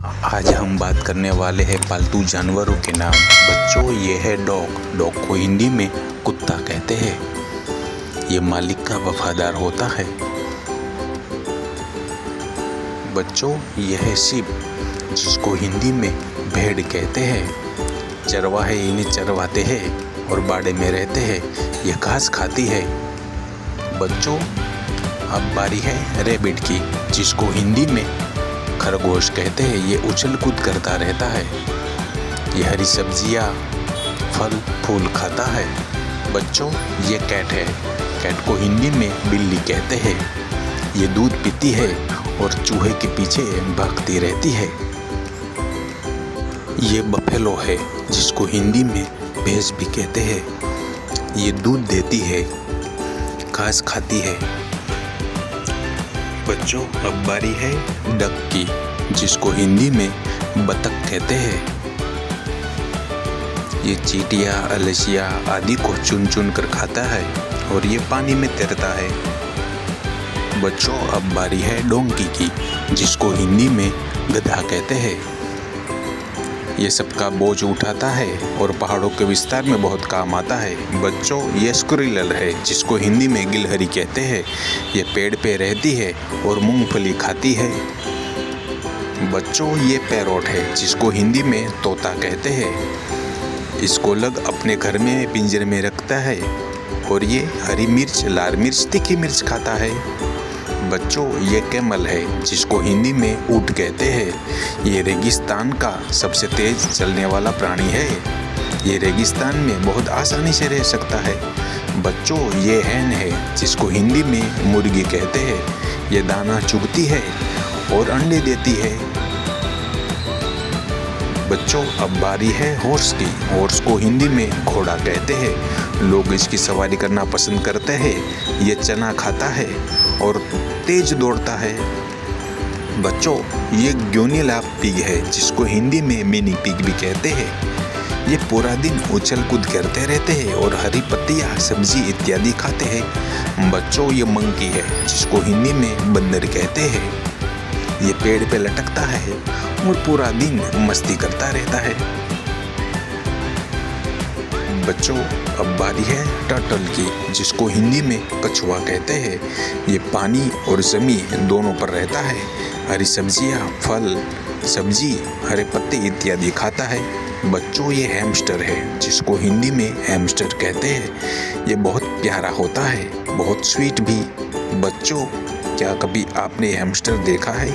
आज हम बात करने वाले हैं पालतू जानवरों के नाम। बच्चों, ये है डॉग। डॉग को हिंदी में कुत्ता कहते हैं। ये मालिक का वफादार होता है। बच्चों, ये है शिप, जिसको हिंदी में भेड़ कहते हैं। चरवाहे इन्हें चरवाते हैं और बाड़े में रहते हैं। ये घास खाती है। बच्चों, अब बारी है रैबिट की, जिसको हिंदी में खरगोश कहते हैं। ये उछल कूद करता रहता है। ये हरी सब्जियां, फल फूल खाता है। बच्चों, ये कैट है। कैट को हिंदी में बिल्ली कहते हैं। ये दूध पीती है और चूहे के पीछे भागती रहती है। ये बफेलो है, जिसको हिंदी में भैंस भी कहते हैं। ये दूध देती है, घास खाती है। बच्चों, अब बारी है डक की, जिसको हिंदी में बतख कहते हैं। ये चींटियां, अलसिया आदि को चुन चुन कर खाता है और ये पानी में तैरता है। बच्चों, अब बारी है डोंकी की, जिसको हिंदी में गधा कहते हैं। ये सबका बोझ उठाता है और पहाड़ों के विस्तार में बहुत काम आता है। बच्चों, ये स्क्विरल है, जिसको हिंदी में गिलहरी कहते हैं। ये पेड़ पे रहती है और मूंगफली खाती है। बच्चों, ये पैरोट है, जिसको हिंदी में तोता कहते हैं। इसको लोग अपने घर में पिंजरे में रखता है और ये हरी मिर्च, लाल मिर्च, तीखी मिर्च खाता है। बच्चों, ये कैमल है, जिसको हिंदी में ऊंट कहते हैं। ये रेगिस्तान का सबसे तेज चलने वाला प्राणी है। ये रेगिस्तान में बहुत आसानी से रह सकता है। बच्चों, ये हैन है, जिसको हिंदी में मुर्गी कहते हैं। ये दाना चुगती है और अंडे देती है। बच्चों, अब बारी है हॉर्स की। हॉर्स को हिंदी में घोड़ा कहते हैं। लोग इसकी सवारी करना पसंद करते हैं। ये चना खाता है और तेज दौड़ता है। बच्चों, ये ग्योनिला पिग है, जिसको हिंदी में मिनी पिग भी कहते हैं। ये पूरा दिन उछल कूद करते रहते हैं और हरी पत्तियां, सब्जी इत्यादि खाते हैं। बच्चों, ये मंकी है, जिसको हिंदी में बंदर कहते हैं। ये पेड़ पे लटकता है और पूरा दिन मस्ती करता रहता है। बच्चों, अब बारी है टर्टल की, जिसको हिंदी में कछुआ कहते हैं। ये पानी और ज़मीन दोनों पर रहता है। हरी सब्जियां, फल सब्जी, हरे पत्ते इत्यादि खाता है। बच्चों, ये हैमस्टर है, जिसको हिंदी में हैमस्टर कहते हैं। ये बहुत प्यारा होता है, बहुत स्वीट भी। बच्चों, क्या कभी आपने हैमस्टर देखा है?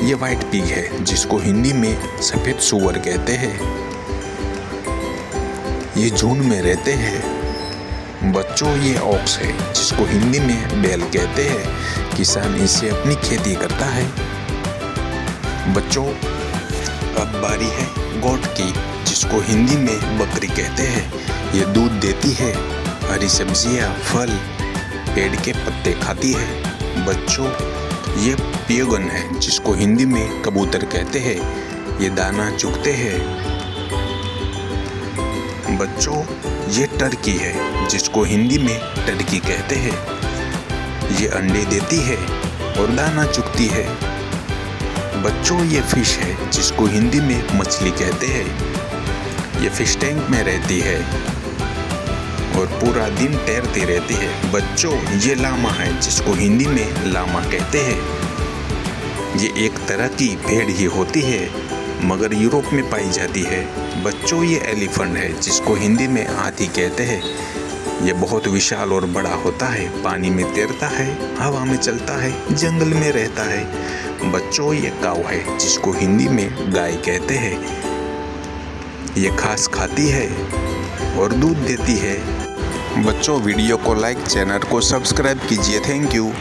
ये व्हाइट पिग है, जिसको हिंदी में सफ़ेद सूअर कहते हैं। ये झुंड में रहते हैं। बच्चों, ये ऑक्स है, जिसको हिंदी में बैल कहते हैं। किसान इससे अपनी खेती करता है। बच्चों, अब बारी है गोट की, जिसको हिंदी में बकरी कहते हैं। ये दूध देती है, हरी सब्जियां, फल, पेड़ के पत्ते खाती है। बच्चों, ये पियोगन है, जिसको हिंदी में कबूतर कहते हैं। ये दाना चुगते हैं। बच्चों, ये टर्की है, जिसको हिंदी में टर्की कहते हैं। ये अंडे देती है और दाना चुगती है। बच्चों, ये फिश है, जिसको हिंदी में मछली कहते हैं। ये फिश टैंक में रहती है और पूरा दिन तैरती रहती है। बच्चों, ये लामा है, जिसको हिंदी में लामा कहते हैं। ये एक तरह की भेड़ ही होती है, मगर यूरोप में पाई जाती है। बच्चों, ये एलिफेंट है, जिसको हिंदी में हाथी कहते हैं। ये बहुत विशाल और बड़ा होता है। पानी में तैरता है, हवा में चलता है, जंगल में रहता है। बच्चों, ये काऊ है, जिसको हिंदी में गाय कहते हैं। ये घास खाती है और दूध देती है। बच्चों, वीडियो को लाइक, चैनल को सब्सक्राइब कीजिए। Thank you.